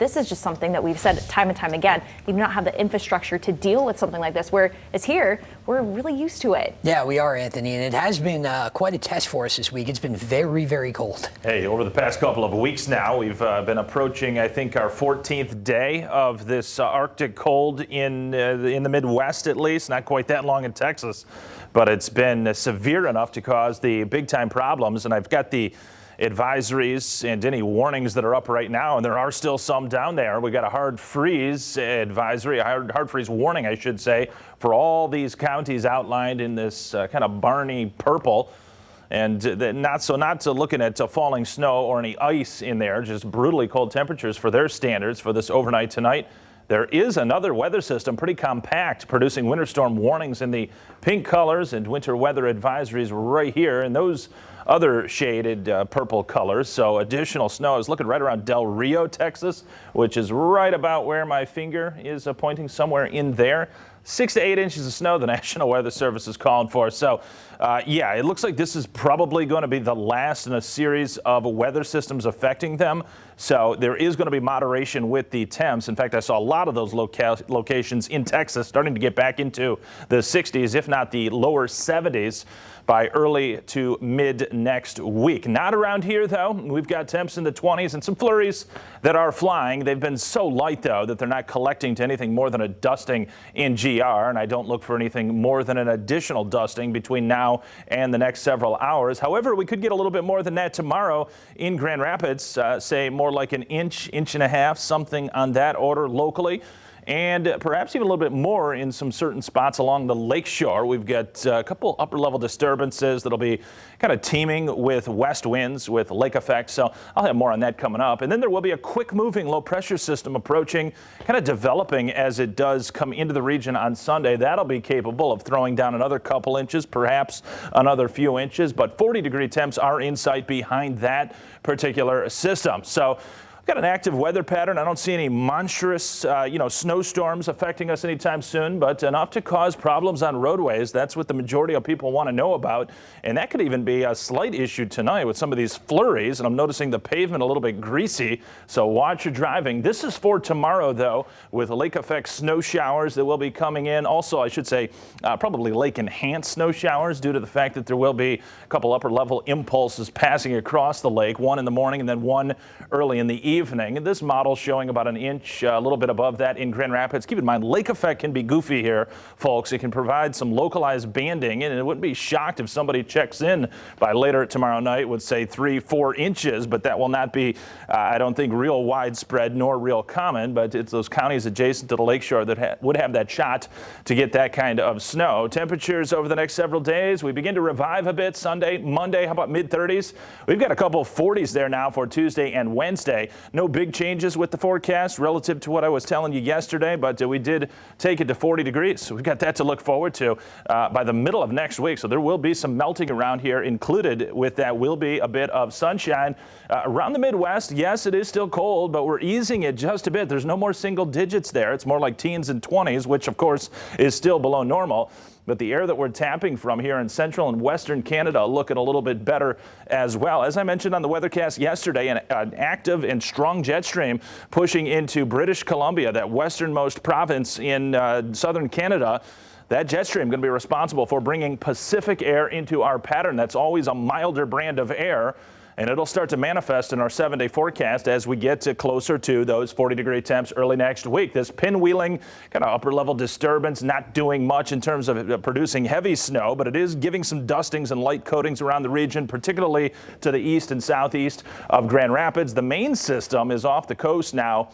this is just something that we've said time and time again. You do not have the infrastructure to deal with something like this, whereas here, we're really used to it. Yeah, we are, Anthony, and it has been quite a test for us this week. It's been very, very cold. Hey, over the past couple of weeks now, we've been approaching, I think, our 14th day of this Arctic cold in the Midwest, at least. Not quite that long in Texas, but it's been severe enough to cause the big-time problems. And I've got the advisories and any warnings that are up right now, and there are still some down there. We got a hard freeze advisory, a hard freeze warning, I should say, for all these counties outlined in this kind of Barney purple. And not to looking at falling snow or any ice in there, just brutally cold temperatures for their standards for this overnight tonight. There is another weather system, pretty compact, producing winter storm warnings in the pink colors and winter weather advisories right here in those other shaded purple colors. So additional snow is looking right around Del Rio, Texas, which is right about where my finger is pointing, somewhere in there. 6 to 8 inches of snow the National Weather Service is calling for. So, yeah, it looks like this is probably going to be the last in a series of weather systems affecting them. So there is going to be moderation with the temps. In fact, I saw a lot of those locations in Texas starting to get back into the 60s, if not the lower 70s, by early to mid next week. Not around here, though. We've got temps in the 20s and some flurries that are flying. They've been so light, though, that they're not collecting to anything more than a dusting in GR, and I don't look for anything more than an additional dusting between now and the next several hours. However, we could get a little bit more than that tomorrow in Grand Rapids, say more like an inch and a half, something on that order locally. And perhaps even a little bit more in some certain spots along the lakeshore. We've got a couple upper-level disturbances that'll be kind of teeming with west winds with lake effect. So I'll have more on that coming up. And then there will be a quick-moving low-pressure system approaching, kind of developing as it does come into the region on Sunday. That'll be capable of throwing down another couple inches, perhaps another few inches. But 40-degree temps are in sight behind that particular system. So got an active weather pattern. I don't see any monstrous, snowstorms affecting us anytime soon, but enough to cause problems on roadways. That's what the majority of people want to know about. And that could even be a slight issue tonight with some of these flurries. And I'm noticing the pavement a little bit greasy, so watch your driving. This is for tomorrow, though, with lake effect snow showers that will be coming in. Also, I should say, probably lake enhanced snow showers due to the fact that there will be a couple upper level impulses passing across the lake, one in the morning and then one early in the evening. And this model showing about an inch, a little bit above that in Grand Rapids. Keep in mind, lake effect can be goofy here, folks. It can provide some localized banding, and it wouldn't be shocked if somebody checks in by later tomorrow night with, say, 3-4 inches, but that will not be, I don't think, real widespread nor real common, but it's those counties adjacent to the lakeshore that would have that shot to get that kind of snow. Temperatures over the next several days, we begin to revive a bit Sunday, Monday, how about mid-30s? We've got a couple of 40s there now for Tuesday and Wednesday. No big changes with the forecast relative to what I was telling you yesterday, but we did take it to 40 degrees. So we've got that to look forward to by the middle of next week. So there will be some melting around here. Included with that will be a bit of sunshine around the Midwest. Yes, it is still cold, but we're easing it just a bit. There's no more single digits there. It's more like teens and 20s, which of course is still below normal. But the air that we're tapping from here in central and western Canada looking a little bit better as well. As I mentioned on the weathercast yesterday, an active and strong jet stream pushing into British Columbia, that westernmost province in southern Canada. That jet stream going to be responsible for bringing Pacific air into our pattern. That's always a milder brand of air. And it'll start to manifest in our 7-day forecast as we get closer to those 40-degree temps early next week. This pinwheeling kind of upper-level disturbance not doing much in terms of producing heavy snow, but it is giving some dustings and light coatings around the region, particularly to the east and southeast of Grand Rapids. The main system is off the coast now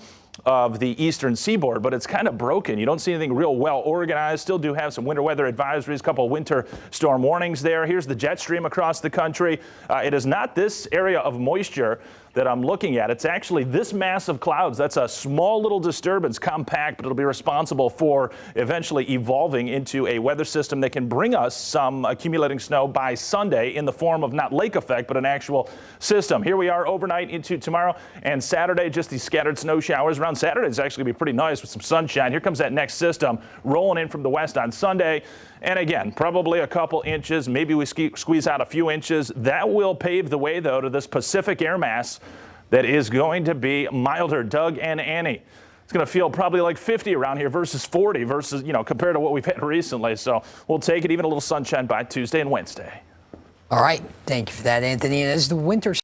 of the eastern seaboard, but it's kind of broken. You don't see anything real well organized. Still do have some winter weather advisories, a couple of winter storm warnings there. Here's the jet stream across the country. It is not this area of moisture that I'm looking at. It's actually this mass of clouds. That's a small little disturbance, compact, but it'll be responsible for eventually evolving into a weather system that can bring us some accumulating snow by Sunday in the form of not lake effect, but an actual system. Here we are overnight into tomorrow and Saturday, just these scattered snow showers. Around Saturday, it's actually going to be pretty nice with some sunshine. Here comes that next system rolling in from the west on Sunday. And again, probably a couple inches, maybe we squeeze out a few inches. That will pave the way, though, to this Pacific air mass that is going to be milder. Doug and Annie. It's going to feel probably like 50 around here versus 40 versus, compared to what we've had recently. So we'll take it, even a little sunshine by Tuesday and Wednesday. All right. Thank you for that, Anthony. And as the winter